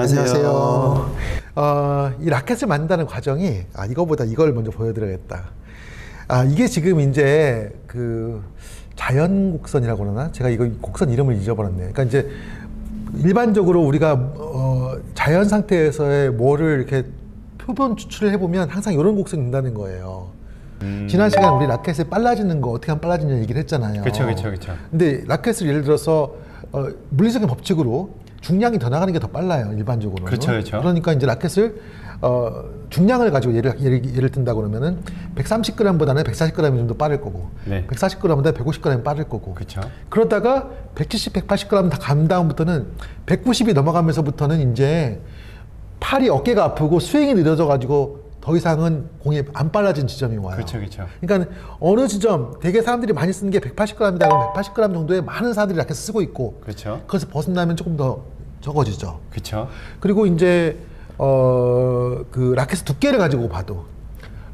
안녕하세요. 이 라켓을 만든다는 과정이 이거보다 이걸 먼저 보여드려야겠다. 이게 지금 이제 그 자연 곡선이라고 그러나 제가 이거 곡선 이름을 잊어버렸네. 그러니까 이제 일반적으로 우리가 자연 상태에서의 뭐를 이렇게 표본 추출을 해보면 항상 이런 곡선이 된다는 거예요. 지난 시간 우리 라켓이 빨라지는 거 어떻게 하면 빨라지냐 얘기를 했잖아요. 그렇죠. 근데 라켓을 예를 들어서 물리적인 법칙으로 중량이 더 나가는 게 더 빨라요, 일반적으로. 그렇죠. 그러니까 이제 라켓을 중량을 가지고 예를 든다 그러면은 130g보다는 140g이 좀 더 빠를 거고, 네. 140g보다 150g이 빠를 거고. 그렇죠. 그러다가 170, 180g 다 간 다음부터는 190이 넘어가면서부터는 이제 팔이 어깨가 아프고 스윙이 느려져 가지고 더 이상은 공이 안 빨라진 지점이 와요. 그렇죠. 그러니까 어느 지점, 되게 사람들이 많이 쓰는 게 180g이다 그러면 180g 정도의 많은 사람들이 라켓을 쓰고 있고, 그렇죠. 그래서 벗어나면 조금 더 적어지죠. 그렇죠. 그리고 이제 그 라켓 두께를 가지고 봐도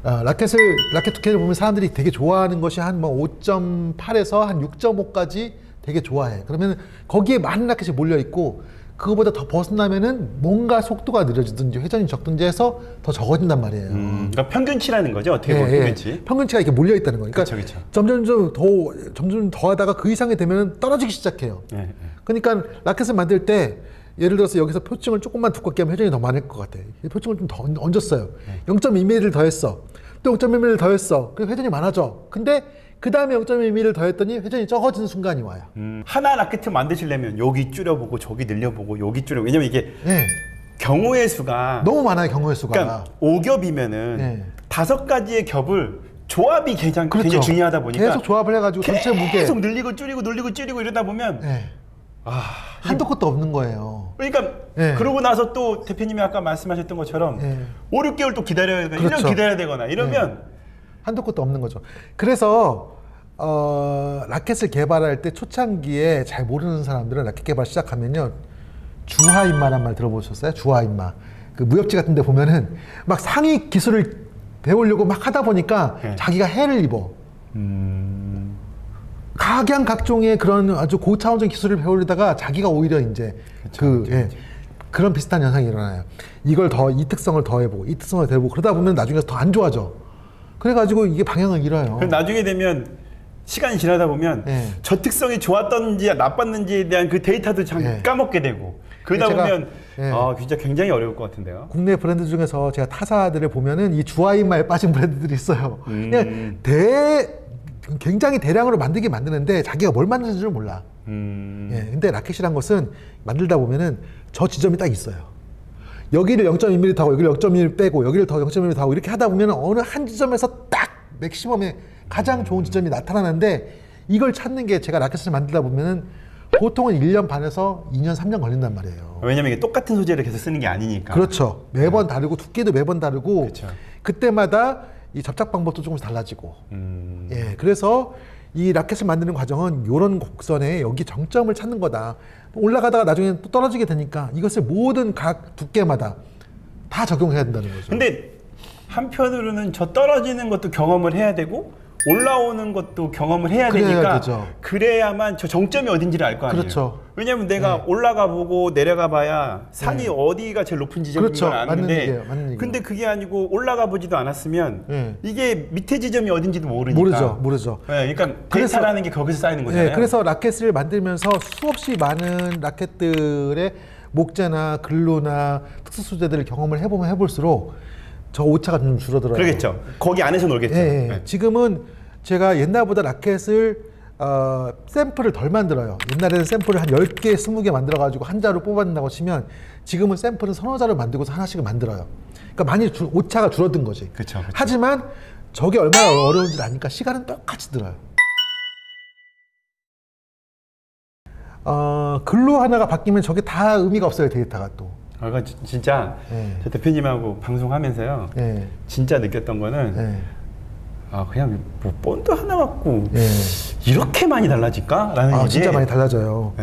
라켓 두께를 보면 사람들이 되게 좋아하는 것이 한 뭐 5.8에서 한 6.5까지 되게 좋아해. 그러면 거기에 많은 라켓이 몰려 있고 그거보다 더 벗어나면은 뭔가 속도가 느려지든지 회전이 적든지 해서 더 적어진단 말이에요. 그러니까 평균치라는 거죠. 어떻게 보면 평균치. 평균치가 이렇게 몰려 있다는 거예요. 그러니까 그쵸. 점점 더 하다가 그 이상이 되면 떨어지기 시작해요. 네. 그러니까 라켓을 만들 때 예를 들어서 여기서 표층을 조금만 두껍게 하면 회전이 더 많을 것 같아. 표층을 좀 더 얹었어요. 0.2mm를 더했어. 또 0.1mm를 더했어. 그럼 회전이 많아져. 근데 그 다음에 0.1mm를 더했더니 회전이 적어지는 순간이 와요. 하나 라켓을 만드시려면 여기 줄여보고 저기 늘려보고 여기 줄여보고. 왜냐면 이게 경우의 수가 너무 많아요. 경우의 수가. 그러니까 5겹이면은 5가지의 겹을 조합이 굉장히 중요하다 보니까 계속 조합을 해가지고 전체 무게 계속 늘리고 줄이고 이러다 보면 한도 끝도 없는 거예요. 그러니까 그러고 나서 또 대표님이 아까 말씀하셨던 것처럼 5, 6개월 또 기다려야 되거나 그렇죠. 1년 기다려야 되거나 이러면 한도 끝도 없는 거죠. 그래서 라켓을 개발할 때 초창기에 잘 모르는 사람들은 라켓 개발 시작하면요, 주하인마란 말 들어보셨어요? 주하인마. 그 무협지 같은 데 보면은 막 상위 기술을 배우려고 막 하다 보니까 자기가 해를 입어. 각양각종의 그런 아주 고차원적 기술을 배우려다가 자기가 오히려 이제 그런 비슷한 현상이 일어나요. 이 특성을 더해보고 이 특성을 더해보고 그러다 보면 나중에 더 안 좋아져. 그래가지고 이게 방향을 잃어요. 그럼 나중에 되면 시간이 지나다 보면 저 특성이 좋았던지 나빴는지에 대한 그 데이터도 까먹게 되고 그러다 보면 진짜 굉장히 어려울 것 같은데요. 국내 브랜드 중에서 제가 타사들을 보면은 이 주하인마에 빠진 브랜드들이 있어요. 그냥 굉장히 대량으로 만드는데 자기가 뭘 만드는지 를 몰라. 근데 라켓이란 것은 만들다 보면은 저 지점이 딱 있어요. 여기를 0.2mm 더하고 여기를 0.1mm 빼고 여기를 더 0.1mm 더하고 이렇게 하다 보면 어느 한 지점에서 딱 맥시멈의 가장 좋은 지점이 나타나는데, 이걸 찾는 게 제가 라켓을 만들다 보면은 보통은 1년 반에서 2년, 3년 걸린단 말이에요. 왜냐면 이게 똑같은 소재를 계속 쓰는 게 아니니까. 그렇죠. 매번 다르고 두께도 매번 다르고 그렇죠. 그때마다 이 접착 방법도 조금씩 달라지고. 그래서 이 라켓을 만드는 과정은 이런 곡선에 여기 정점을 찾는 거다. 올라가다가 나중에 또 떨어지게 되니까 이것을 모든 각 두께마다 다 적용해야 된다는 거죠. 근데 한편으로는 저 떨어지는 것도 경험을 해야 되고 올라오는 것도 경험을 해야 되니까 그래야만 저 정점이 어딘지를 알 거 아니에요. 그렇죠. 왜냐면 내가 올라가 보고 내려가 봐야 산이 어디가 제일 높은 지점인 걸 아는데 근데 그게 아니고 올라가 보지도 않았으면 이게 밑에 지점이 어딘지도 모르니까. 모르죠. 그러니까 데이터라는 게 거기서 쌓이는 거잖아요. 그래서 라켓을 만들면서 수없이 많은 라켓들의 목재나 글루나 특수 소재들을 경험을 해보면 해볼수록 저 오차가 좀 줄어들어요. 그러겠죠. 거기 안에서 놀겠죠. 지금은 제가 옛날보다 라켓을 샘플을 덜 만들어요. 옛날에는 샘플을 한 10개, 20개 만들어가지고 한 자루 뽑아낸다고 치면 지금은 샘플은 서너 자루 만들고서 하나씩을 만들어요. 그러니까 많이 오차가 줄어든 거지. 그쵸. 하지만 저게 얼마나 어려운지 아니까 시간은 똑같이 들어요. 글루 하나가 바뀌면 저게 다 의미가 없어요, 데이터가 또. 진짜 저 대표님하고 방송하면서요 진짜 느꼈던 거는 그냥 뭐 본드 하나 갖고 이렇게 많이 달라질까? 라는 게 진짜 많이 달라져요.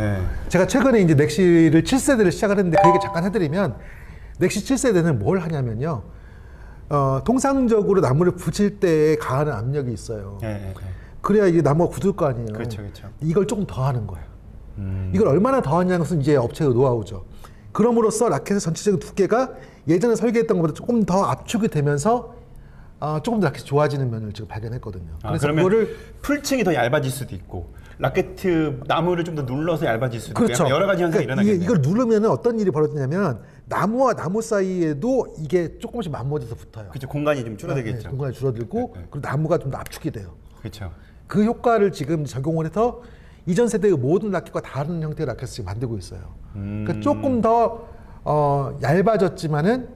제가 최근에 이제 넥시를 7세대를 시작을 했는데 그 얘기 잠깐 해드리면, 넥시 7세대는 뭘 하냐면요, 통상적으로 나무를 붙일 때 가하는 압력이 있어요. 그래야 이게 나무가 굳을 거 아니에요. 그렇죠. 이걸 조금 더 하는 거예요. 이걸 얼마나 더 하냐는 것은 이제 업체의 노하우죠. 그럼으로써 라켓의 전체적인 두께가 예전에 설계했던 것보다 조금 더 압축이 되면서 조금 더 라켓이 좋아지는 면을 지금 발견했거든요. 그래서 그거를 풀층이 더 얇아질 수도 있고 라켓 나무를 좀 더 눌러서 얇아질 수도 그렇죠. 있고 여러 가지 현상이 일어나겠네요. 이걸 누르면 어떤 일이 벌어지냐면 나무와 나무 사이에도 이게 조금씩 맞물려서 붙어요. 그렇죠. 공간이 좀 줄어들겠죠. 네, 공간이 줄어들고 그리고 나무가 좀 더 압축이 돼요. 그렇죠. 그 효과를 지금 적용을 해서 이전 세대의 모든 라켓과 다른 형태의 라켓을 지금 만들고 있어요. 그러니까 조금 더 얇아졌지만은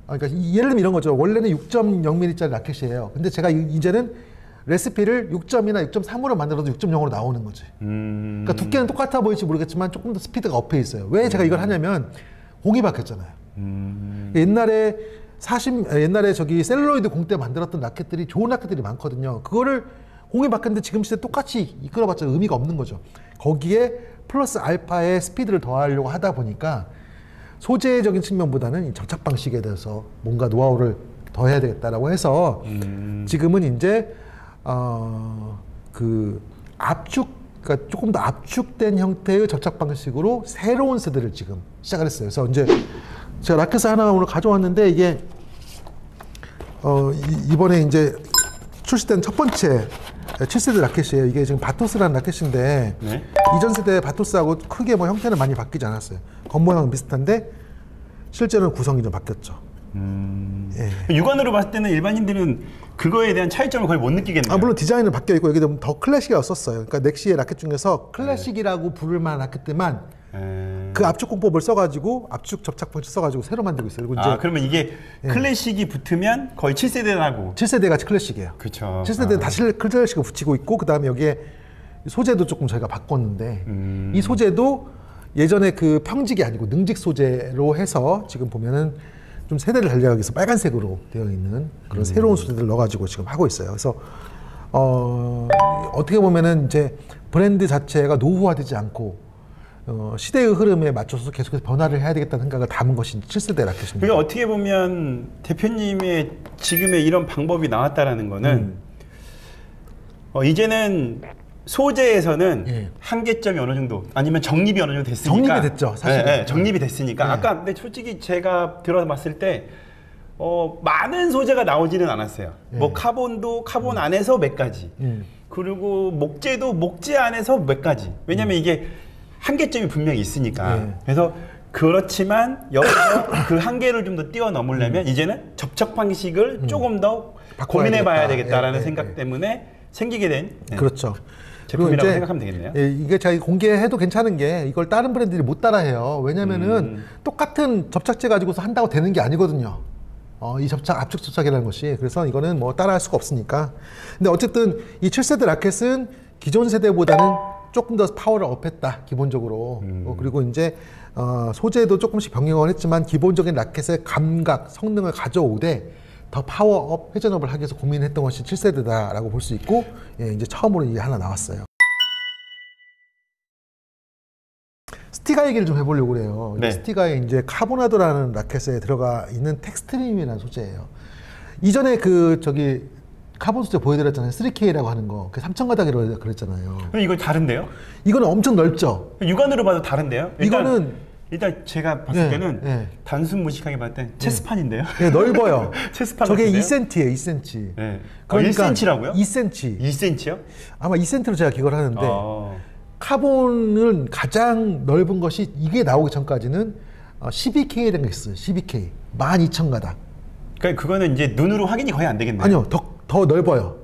그러니까 예를 들면 이런 거죠. 원래는 6.0mm짜리 라켓이에요. 근데 제가 이제는 레시피를 6점이나 6.3으로 만들어도 6.0으로 나오는 거지. 그러니까 두께는 똑같아 보일지 모르겠지만 조금 더 스피드가 업해 있어요. 왜 제가 이걸 하냐면 공이 바뀌었잖아요. 옛날에 저기 셀룰로이드 공대 만들었던 라켓들이 좋은 라켓들이 많거든요. 그거를 공이 바뀌었는데 지금 시대 똑같이 이끌어봤자 의미가 없는 거죠. 거기에 플러스 알파의 스피드를 더하려고 하다 보니까 소재적인 측면보다는 이 접착 방식에 대해서 뭔가 노하우를 더해야 되겠다라고 해서 지금은 이제 그 그러니까 조금 더 압축된 형태의 접착 방식으로 새로운 세대를 지금 시작을 했어요. 그래서 이제 제가 라켓을 하나 오늘 가져왔는데 이게 이번에 이제 출시된 첫 번째 7세대 라켓이에요. 이게 지금 바토스라는 라켓인데 네? 이전 세대 바토스하고 크게 뭐 형태는 많이 바뀌지 않았어요. 겉모양은 비슷한데 실제로는 구성이 좀 바뀌었죠. 예. 육안으로 봤을 때는 일반인들은 그거에 대한 차이점을 거의 못 느끼겠네요. 물론 디자인은 바뀌어 있고 여기 더 클래식이라고 썼어요. 그러니까 넥시의 라켓 중에서 클래식이라고 부를 만한 라켓들만 그 압축 공법을 써가지고 압축 접착 방식 써가지고 새로 만들고 있어요. 그리고 이제 그러면 이게 클래식이 붙으면 거의 7세대라고. 7세대가 클래식이에요. 그렇죠. 7세대는 다시 클래식을 붙이고 있고 그 다음에 여기에 소재도 조금 저희가 바꿨는데 이 소재도 예전에 그 평직이 아니고 능직 소재로 해서 지금 보면은 좀 세대를 달리하기 위해서 빨간색으로 되어 있는 그런 새로운 소재들을 넣어가지고 지금 하고 있어요. 그래서 어떻게 보면은 이제 브랜드 자체가 노후화되지 않고 시대의 흐름에 맞춰서 계속해서 변화를 해야 되겠다는 생각을 담은 것이 7세대 라켓입니다. 그러니까 어떻게 보면 대표님의 지금의 이런 방법이 나왔다라는 거는 이제는 소재에서는 한계점이 어느 정도 아니면 정립이 어느 정도 됐으니까 정립이 됐죠, 사실은. 네, 정립이 됐으니까 아까 근데 솔직히 제가 들어봤을 때 많은 소재가 나오지는 않았어요. 뭐 카본도 카본 안에서 몇 가지 그리고 목재도 목재 안에서 몇 가지. 왜냐면 이게 한계점이 분명히 있으니까. 그래서 그렇지만 여기서 그 한계를 좀 더 뛰어넘으려면 이제는 접착 방식을 조금 더 고민해 봐야 되겠다라는 생각 때문에 생기게 된 그렇죠. 제품이라고 생각하면 되겠네요. 이게 제가 공개해도 괜찮은 게 이걸 다른 브랜드들이 못 따라해요. 왜냐면은 똑같은 접착제 가지고서 한다고 되는 게 아니거든요. 이 압축 접착이라는 것이. 그래서 이거는 뭐 따라할 수가 없으니까. 근데 어쨌든 이 7세대 라켓은 기존 세대보다는 조금 더 파워를 업했다, 기본적으로. 그리고 이제 소재도 조금씩 변경을 했지만 기본적인 라켓의 감각, 성능을 가져오되 더 파워업, 회전업을 하기 위해서 고민했던 것이 7세대다라고 볼 수 있고, 이제 처음으로 이게 하나 나왔어요. 스티가 얘기를 좀 해보려고 그래요. 네. 스티가에 이제 카보나도라는 라켓에 들어가 있는 텍스트림이라는 소재예요. 이전에 카본 소재 보여드렸잖아요. 3K라고 하는 거. 그 3,000가닥이라고 그랬잖아요. 이거 다른데요? 이거는 엄청 넓죠? 육안으로 봐도 다른데요? 일단 제가 봤을 네, 때는 네. 단순 무식하게 봤을 땐 체스판인데요? 네, 넓어요. 체스판 저게 같은데요? 2cm예요, 2cm. 네. 그러니까 1cm라고요? 2cm. 2cm요? 아마 2cm로 제가 기억을 하는데 카본은 가장 넓은 것이 이게 나오기 전까지는 12K라는 게 있어요. 12K. 12,000가닥. 그러니까 그거는 이제 눈으로 확인이 거의 안 되겠네요. 아니요. 더 넓어요.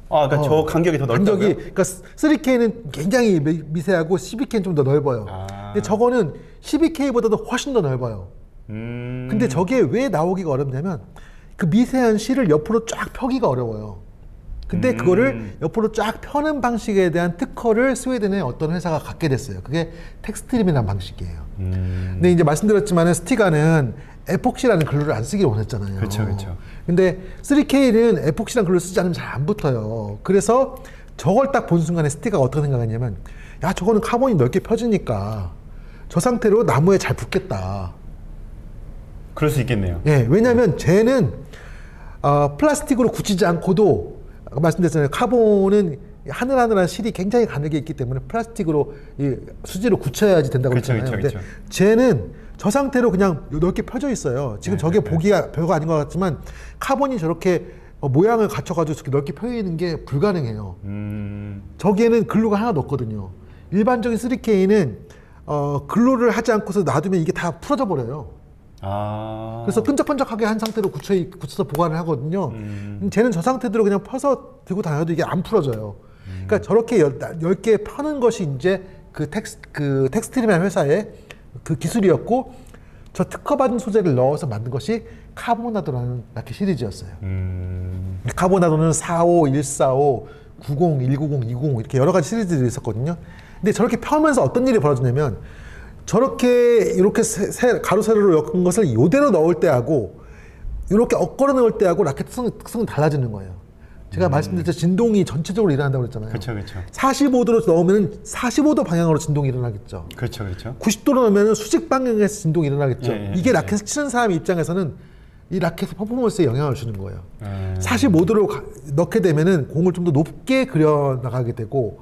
그러니까 저 간격이 더 넓다고요? 그러니까 3K는 굉장히 미세하고 12K는 좀 더 넓어요. 근데 저거는 12K보다도 훨씬 더 넓어요. 근데 저게 왜 나오기가 어렵냐면 그 미세한 실을 옆으로 쫙 펴기가 어려워요. 근데 그거를 옆으로 쫙 펴는 방식에 대한 특허를 스웨덴의 어떤 회사가 갖게 됐어요. 그게 텍스트림이라는 방식이에요. 근데 이제 말씀드렸지만은 스티가는 에폭시라는 글루를 안 쓰기를 원했잖아요. 그렇죠, 그렇죠. 근데 3K는 에폭시라는 글루를 쓰지 않으면 잘 안 붙어요. 그래서 저걸 딱 본 순간에 스티가가 어떻게 생각했냐면, 야, 저거는 카본이 넓게 펴지니까 저 상태로 나무에 잘 붙겠다. 그럴 수 있겠네요. 예, 왜냐면 쟤는 플라스틱으로 굳히지 않고도 말씀드렸잖아요. 카본은 하늘하늘한 실이 굉장히 가늘게 있기 때문에 플라스틱으로 수지로 굳혀야지 된다고 그렇죠, 했잖아요. 그렇죠, 근데 쟤는 저 상태로 그냥 넓게 펴져 있어요. 지금 저게 보기가 별거 아닌 것 같지만 카본이 저렇게 모양을 갖춰가지고 저렇게 넓게 펴 있는 게 불가능해요. 저기에는 글루가 하나도 없거든요. 일반적인 3K는 글루를 하지 않고서 놔두면 이게 다 풀어져 버려요. 그래서 끈적끈적하게 한 상태로 굳혀서 보관을 하거든요. 쟤는 저 상태대로 그냥 펴서 들고 다녀도 이게 안 풀어져요. 그러니까 저렇게 10개 펴는 것이 이제 그 텍스트림이라는 회사의 그 기술이었고, 저 특허받은 소재를 넣어서 만든 것이 카보나도라는 라켓 시리즈였어요. 카보나도는 45, 145, 90, 190, 290 이렇게 여러 가지 시리즈들이 있었거든요. 근데 저렇게 펴면서 어떤 일이 벌어지냐면, 저렇게 이렇게 가로 세로로 엮은 것을 이대로 넣을 때하고 이렇게 엇걸어 넣을 때하고 라켓 특성은 달라지는 거예요. 제가 말씀드렸죠. 진동이 전체적으로 일어난다고 그랬잖아요. 그렇죠, 그렇죠. 45도로 넣으면 45도 방향으로 진동이 일어나겠죠. 그렇죠, 그렇죠. 90도로 넣으면 수직 방향에서 진동이 일어나겠죠. 이게 라켓을 치는 사람 입장에서는 이 라켓의 퍼포먼스에 영향을 주는 거예요. 45도로 넣게 되면은 공을 좀 더 높게 그려 나가게 되고,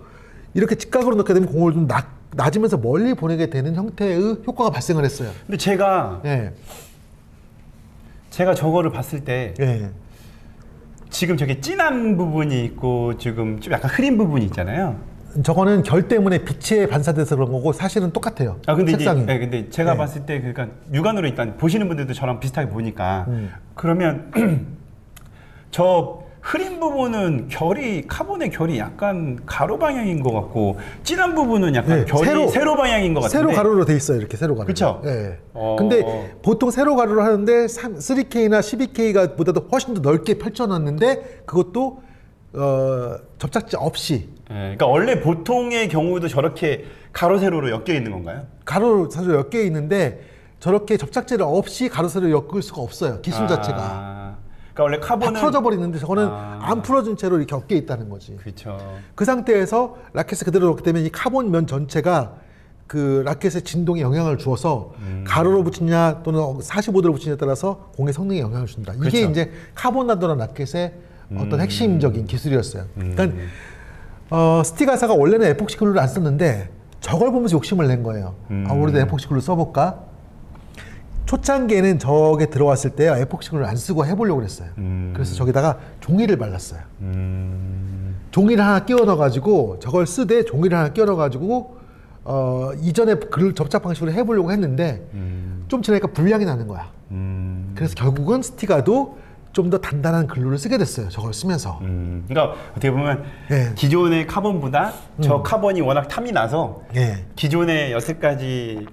이렇게 직각으로 넣게 되면 공을 좀 낮으면서 멀리 보내게 되는 형태의 효과가 발생을 했어요. 근데 제가 저거를 봤을 때 지금 저게 진한 부분이 있고 지금 좀 약간 흐린 부분이 있잖아요. 저거는 결 때문에 빛에 반사돼서 그런 거고 사실은 똑같아요. 근데 색상이. 근데 제가 봤을 때 그러니까 육안으로 일단 보시는 분들도 저랑 비슷하게 보니까 그러면 저 흐린 부분은 카본의 결이 약간 가로 방향인 것 같고, 진한 부분은 약간 결이 세로 방향인 것 같은데. 세로 가로로 돼 있어요. 이렇게 세로 가로. 그렇죠. 근데 보통 세로 가로로 하는데 3K나 12K가 보다도 훨씬 더 넓게 펼쳐놨는데, 그것도 접착제 없이. 그러니까 원래 보통의 경우도 저렇게 가로 세로로 엮여 있는 건가요? 가로로 사실 엮여 있는데 저렇게 접착제를 없이 가로 세로 엮을 수가 없어요. 기술 자체가. 그러니까 원래 카본은 다 풀어져 버리는데 저거는 안 풀어진 채로 이렇게 엮여 있다는 거지. 그렇죠. 그 상태에서 라켓을 그대로 넣게 되면 이 카본 면 전체가 그 라켓의 진동에 영향을 주어서 가로로 붙이냐 또는 45도로 붙이냐에 따라서 공의 성능에 영향을 준다. 이게 그렇죠. 이제 카보나도라는 라켓의 어떤 핵심적인 기술이었어요. 그러니까 스티가사가 원래는 에폭시 글루를 안 썼는데 저걸 보면서 욕심을 낸 거예요. 우리도 에폭시 글루 써볼까? 초창기에는 저게 들어왔을 때 에폭시 글루를 안 쓰고 해보려고 그랬어요. 그래서 저기다가 종이를 발랐어요. 종이를 하나 끼워 넣어가지고 저걸 쓰되 종이를 하나 끼워 넣어가지고 이전에 글 접착 방식으로 해보려고 했는데 좀 지나니까 불량이 나는 거야. 그래서 결국은 스티가도 좀 더 단단한 글루를 쓰게 됐어요. 저걸 쓰면서. 그러니까 어떻게 보면 기존의 카본보다 저 카본이 워낙 탐이 나서 기존의 여태까지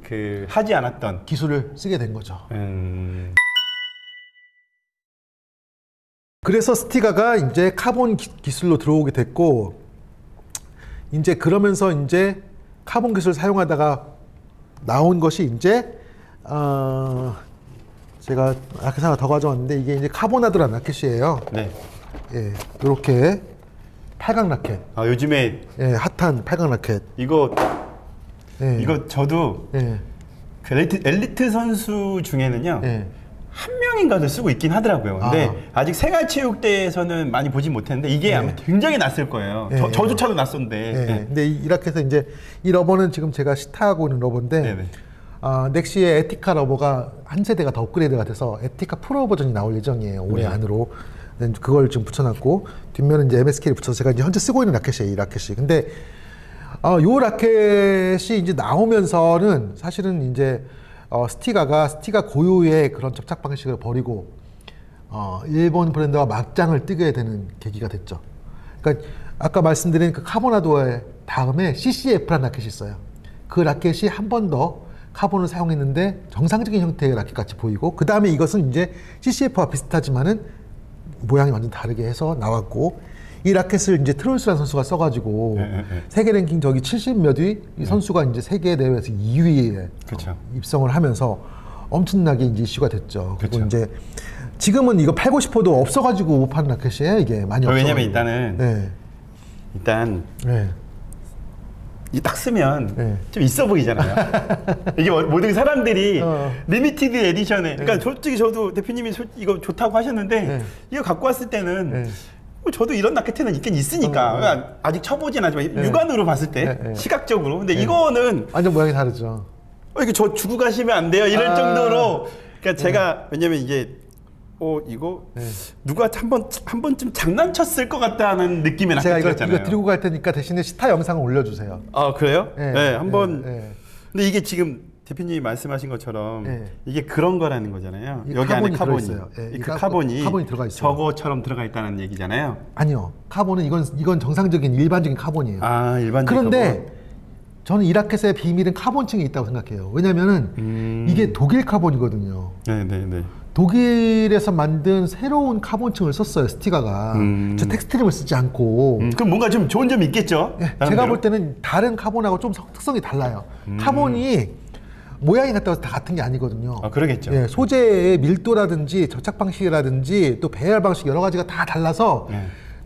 하지 않았던 기술을 쓰게 된 거죠. 그래서 스티가가 이제 카본 기술로 들어오게 됐고, 이제 그러면서 이제 카본 기술을 사용하다가 나온 것이 이제 제가 라켓 하나 더 가져왔는데, 이게 이제 카보나도라는 라켓이에요. 네. 이렇게 팔각 라켓. 요즘에 핫한 팔각 라켓. 이거 저도 그 엘리트 선수 중에는요 한 명인가도 쓰고 있긴 하더라고요. 근데 아직 생활체육대에서는 많이 보진 못했는데 이게 아마 굉장히 낯설 거예요. 저조차도 낯선데. 근데 이 라켓은 이제 이 러버는 지금 제가 시타하고 있는 러버인데. 넥시의 에티카 러버가 한 세대가 더 업그레이드가 돼서 에티카 프로 버전이 나올 예정이에요. 올해 안으로. 그걸 지금 붙여놨고, 뒷면은 이제 MSK를 붙여서 제가 이제 현재 쓰고 있는 라켓이에요, 이 라켓이. 근데 요 라켓이 이제 나오면서는 사실은 이제 스티가 고유의 그런 접착 방식을 버리고 일본 브랜드와 맞짱을 뜨게 되는 계기가 됐죠. 그러니까 아까 말씀드린 그 카보나도의 다음에 CCF라는 라켓이 있어요. 그 라켓이 한 번 더 카본을 사용했는데 정상적인 형태의 라켓 같이 보이고, 그 다음에 이것은 이제 CCF와 비슷하지만은 모양이 완전 다르게 해서 나왔고, 이 라켓을 이제 트롤스라는 선수가 써가지고 세계 랭킹 저기 70몇 위 이 선수가 이제 세계 대회에서 2위에 입성을 하면서 엄청나게 이제 이슈가 됐죠. 그리고 이제 지금은 이거 팔고 싶어도 없어가지고 못 파는 라켓이에요. 이게 많이 없어. 왜냐면 일단 이 딱 쓰면 좀 있어 보이잖아요. 이게 모든 사람들이 리미티드 에디션에, 그러니까 솔직히 저도 대표님이 이거 좋다고 하셨는데 이거 갖고 왔을 때는 저도 이런 라켓은 있긴 있으니까 아직 쳐보진 않지만 육안으로 봤을 때 시각적으로. 근데 이거는 완전 모양이 다르죠. 이거 저 주고 가시면 안 돼요. 이럴 정도로. 그러니까 제가 왜냐면 이게 이거 누가 한 번쯤 장난쳤을 것 같다는 느낌이 제가 이거 들었잖아요. 드리고 갈 테니까 대신에 시타 영상을 올려주세요. 아 그래요? 네, 한번. 네. 근데 이게 지금 대표님이 말씀하신 것처럼 이게 그런 거라는 거잖아요. 이 여기 안에 카본이 카본이 들어있어요. 예, 그 카본이 들어가 있어요. 저거처럼 들어가 있다는 얘기잖아요. 아니요, 카본은 이건 정상적인 일반적인 카본이에요. 아 일반적인. 그런데 카본. 저는 이 라켓의 비밀은 카본층에 있다고 생각해요. 왜냐면은 이게 독일 카본이거든요. 네네네. 독일에서 만든 새로운 카본층을 썼어요, 스티가가. 저 텍스트림을 쓰지 않고. 그럼 뭔가 좀 좋은 점이 있겠죠? 제가 볼 때는 다른 카본하고 좀 특성이 달라요. 카본이 모양이 다 같은 게 아니거든요. 아, 그러겠죠. 예, 소재의 밀도라든지 접착 방식이라든지 또 배열 방식 여러 가지가 다 달라서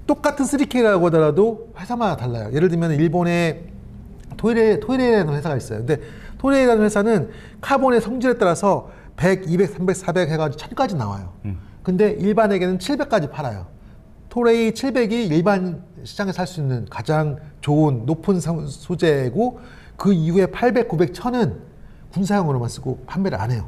똑같은 3K라고 하더라도 회사마다 달라요. 예를 들면 일본의 토이레라는 회사가 있어요. 근데 토이레라는 회사는 카본의 성질에 따라서 100, 200, 300, 400 해가지고 1000까지 나와요. 근데 일반에게는 700까지 팔아요. 토레이 700이 일반 시장에서 살 수 있는 가장 좋은 높은 소재고 그 이후에 800, 900, 1000은 군사용으로만 쓰고 판매를 안 해요.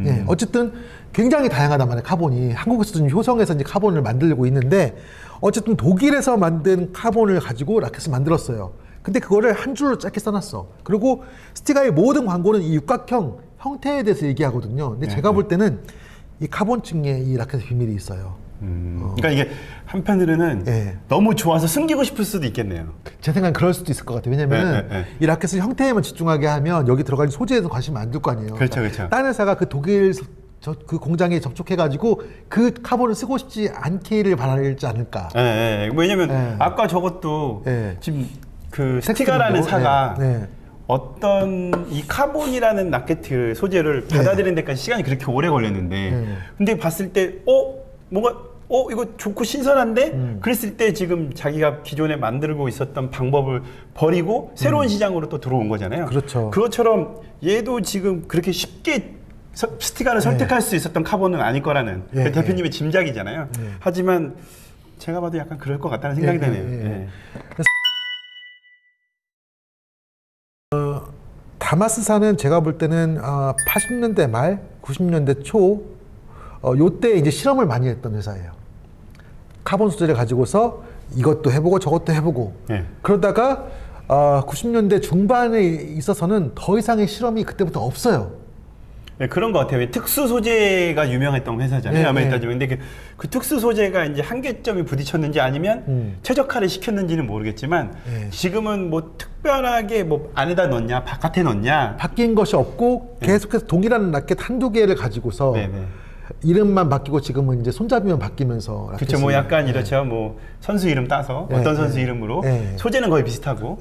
예, 어쨌든 굉장히 다양하단 말이에요, 카본이. 한국에서도 지금 효성에서 이제 카본을 만들고 있는데 어쨌든 독일에서 만든 카본을 가지고 라켓을 만들었어요. 근데 그거를 한 줄로 짧게 써놨어. 그리고 스티가의 모든 광고는 이 육각형 형태에 대해서 얘기하거든요. 근데 제가 볼 때는 이 카본층에 이 라켓의 비밀이 있어요. 그러니까 이게 한편으로는 너무 좋아서 숨기고 싶을 수도 있겠네요. 제 생각엔 그럴 수도 있을 것 같아요. 왜냐면은 이 라켓을 형태에만 집중하게 하면 여기 들어가는 소재에서 관심을 안 둘 거 아니에요. 그렇죠, 그렇죠. 다른 회사가 그 독일 그 공장에 접촉해가지고 그 카본을 쓰고 싶지 않기를 바라지 않을까. 왜냐면 아까 저것도 지금 그 스티가라는 사가 어떤 이 카본이라는 라켓 소재를 받아들이는 데까지 시간이 그렇게 오래 걸렸는데 근데 봤을 때 뭔가 이거 좋고 신선한데 그랬을 때 지금 자기가 기존에 만들고 있었던 방법을 버리고 새로운 시장으로 또 들어온 거잖아요. 그렇죠. 그것처럼 얘도 지금 그렇게 쉽게 스티가를 선택할 수 있었던 카본은 아닐 거라는 대표님의 짐작이잖아요. 하지만 제가 봐도 약간 그럴 것 같다는 생각이 드네요. 다마스사는 제가 볼 때는 80년대 말, 90년대 초 요때 이제 실험을 많이 했던 회사예요. 카본 소재를 가지고서 이것도 해보고 저것도 해보고 그러다가 90년대 중반에 있어서는 더 이상의 실험이 그때부터 없어요. 그런 것 같아요. 특수 소재가 유명했던 회사잖아요. 아무래도 따지면. 근데 그 특수 소재가 이제 한계점이 부딪혔는지 아니면 최적화를 시켰는지는 모르겠지만 지금은 뭐 특별하게 뭐 안에다 넣냐 바깥에 넣냐 바뀐 것이 없고 계속해서 동일한 라켓 한두 개를 가지고서 이름만 바뀌고 지금은 이제 손잡이만 바뀌면서 그렇죠. 뭐 약간 이렇죠. 뭐 선수 이름 따서 어떤 선수 이름으로 소재는 거의 비슷하고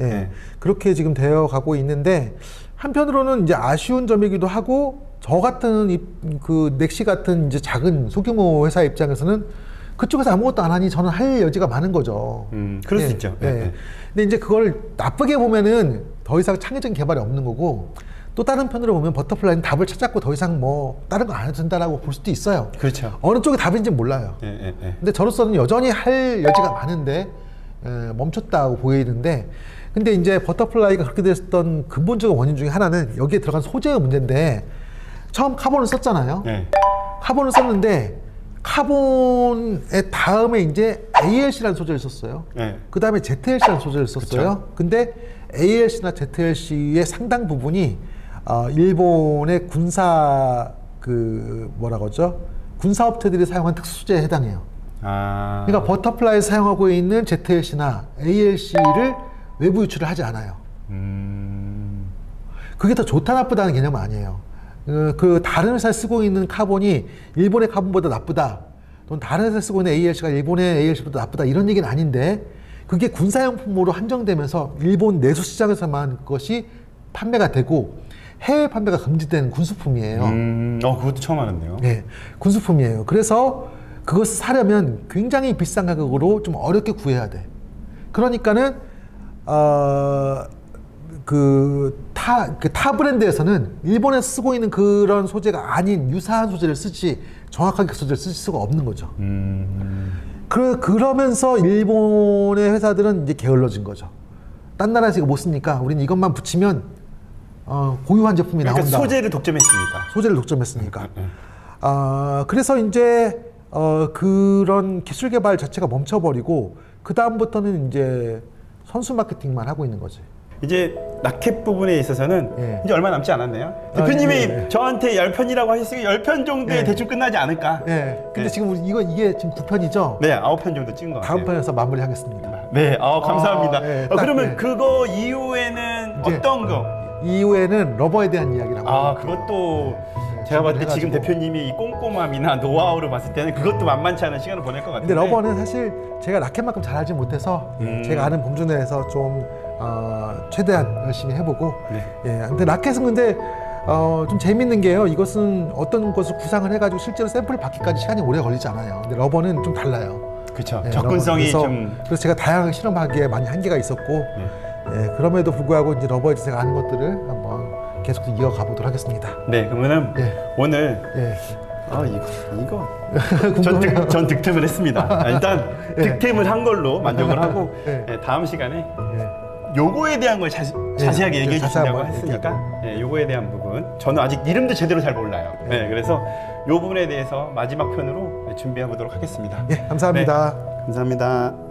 그렇게 지금 되어 가고 있는데 한편으로는 이제 아쉬운 점이기도 하고 저 같은 그 넥시 같은 이제 작은 소규모 회사 입장에서는 그쪽에서 아무것도 안 하니 저는 할 여지가 많은 거죠. 그럴 수 있죠. 근데 이제 그걸 나쁘게 보면은 더 이상 창의적인 개발이 없는 거고 또 다른 편으로 보면 버터플라이는 답을 찾았고 더 이상 뭐 다른 거 안 해도 된다라고 볼 수도 있어요. 그렇죠. 어느 쪽이 답인지 몰라요. 근데 저로서는 여전히 할 여지가 많은데 멈췄다고 보이는데 근데 이제 버터플라이가 그렇게 됐던 근본적인 원인 중에 하나는 여기에 들어간 소재의 문제인데 처음 카본을 썼잖아요. 카본을 썼는데 카본의 다음에 이제 ALC라는 소재를 썼어요. 그 다음에 ZLC라는 소재를 썼어요. 근데 ALC나 ZLC의 상당 부분이 일본의 군사 뭐라고 하죠? 군사업체들이 사용한 특수 소재에 해당해요. 그러니까 버터플라이에 사용하고 있는 ZLC나 ALC를 외부 유출을 하지 않아요. 그게 더 좋다 나쁘다는 개념은 아니에요. 그 다른 회사에 쓰고 있는 카본이 일본의 카본보다 나쁘다 또는 다른 회사에 쓰고 있는 ALC가 일본의 ALC보다 나쁘다 이런 얘기는 아닌데 그게 군사용품으로 한정되면서 일본 내수 시장에서만 그것이 판매가 되고 해외 판매가 금지되는 군수품이에요. 그것도 처음 알았네요. 네, 군수품이에요. 그래서 그것을 사려면 굉장히 비싼 가격으로 좀 어렵게 구해야 돼. 그러니까는 타 브랜드에서는 일본에서 쓰고 있는 그런 소재가 아닌 유사한 소재를 쓰지 정확하게 그 소재를 쓸 수가 없는 거죠. 그러면서 일본의 회사들은 이제 게을러진 거죠. 딴 나라에서 이거 못 쓰니까 우리는 이것만 붙이면 고유한 제품이 그러니까 나온다. 소재를 독점했으니까. 소재를 독점했으니까. 그래서 이제 그런 기술 개발 자체가 멈춰버리고 그 다음부터는 이제 선수 마케팅만 하고 있는 거지. 이제 라켓 부분에 있어서는 예. 이제 얼마 남지 않았네요. 대표님이 예. 저한테 10편이라고 하셨으니까 10편 정도에 예. 대충 끝나지 않을까. 예. 근데 네. 지금 이게 지금 9편이죠? 네, 9편 정도 찍은 것 같아요. 다음 편에서 마무리하겠습니다. 네, 감사합니다. 네, 그러면 네. 그거 이후에는 이제 어떤 거? 이후에는 러버에 대한 이야기를 한번 그것도 제가 봤을 때 지금 준비를 대표님이 이 꼼꼼함이나 노하우로 봤을 때는 그것도 만만치 않은 시간을 보낼 것 같은데. 근데 러버는 사실 제가 라켓만큼 잘 알지 못해서 제가 아는 범주 내에서 좀 최대한 열심히 해보고 네. 근데 라켓은 근데 좀 재밌는 게요. 이것은 어떤 것을 구상을 해가지고 실제로 샘플을 받기까지 시간이 오래 걸리지 않아요. 근데 러버는 좀 달라요. 그렇죠. 예, 접근성이 그래서, 좀. 그래서 제가 다양하게 실험하기에 많이 한계가 있었고 그럼에도 불구하고 이제 러버에서 제가 아는 것들을 한번 계속 이어가 보도록 하겠습니다. 네, 그러면은 예. 오늘 이거 전 득템을 했습니다. 일단 득템을 한 걸로 만족을 하고 다음 시간에 요거에 대한 걸 자세하게 얘기해 주신다고 한번 했으니까 요거에 대한 부분 저는 아직 이름도 제대로 잘 몰라요. 그래서 요 부분에 대해서 마지막 편으로 준비해 보도록 하겠습니다. 감사합니다. 감사합니다.